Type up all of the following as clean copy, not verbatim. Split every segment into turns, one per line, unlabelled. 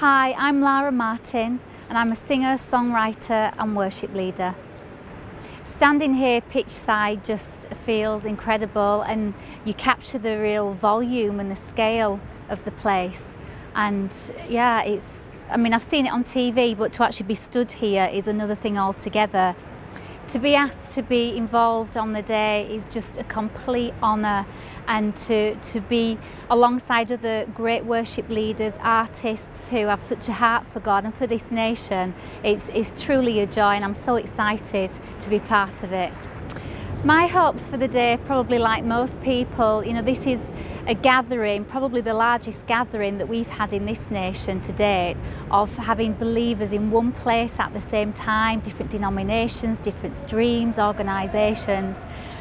Hi, I'm Lara Martin and I'm a singer, songwriter and worship leader. Standing here pitch side just feels incredible, and you capture the real volume and the scale of the place. And yeah, I've seen it on TV, but to actually be stood here is another thing altogether. To be asked to be involved on the day is just a complete honour, and to be alongside other great worship leaders, artists who have such a heart for God and for this nation, it's truly a joy, and I'm so excited to be part of it. My hopes for the day, probably like most people, this is a gathering, probably the largest gathering that we've had in this nation to date, of having believers in one place at the same time, different denominations, different streams, organisations.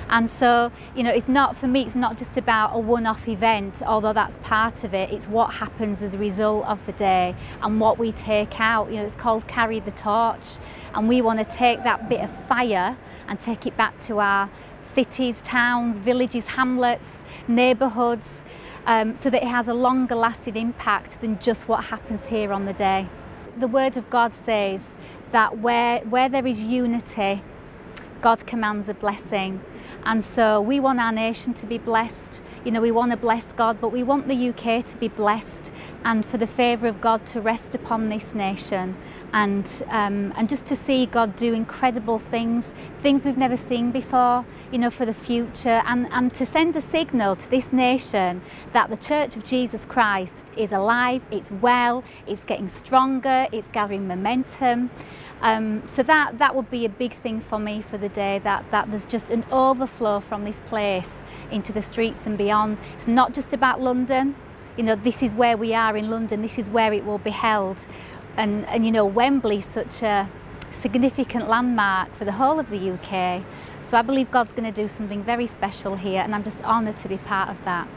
And so, it's not just about a one-off event, although that's part of it. It's what happens as a result of the day and what we take out. It's called Carry the Torch, and we want to take that bit of fire and take it back to our cities, towns, villages, hamlets, neighbourhoods, so that it has a longer lasting impact than just what happens here on the day. The Word of God says that where there is unity, God commands a blessing. And so we want our nation to be blessed. We want to bless God, but we want the UK to be blessed and for the favour of God to rest upon this nation, and just to see God do incredible things we've never seen before, for the future, and to send a signal to this nation that the Church of Jesus Christ is alive, it's well, it's getting stronger, it's gathering momentum. So that would be a big thing for me for the day, that there's just an overflow from this place into the streets and beyond. It's not just about London. This is where we are in London, this is where it will be held. And Wembley is such a significant landmark for the whole of the UK. So I believe God's going to do something very special here, and I'm just honoured to be part of that.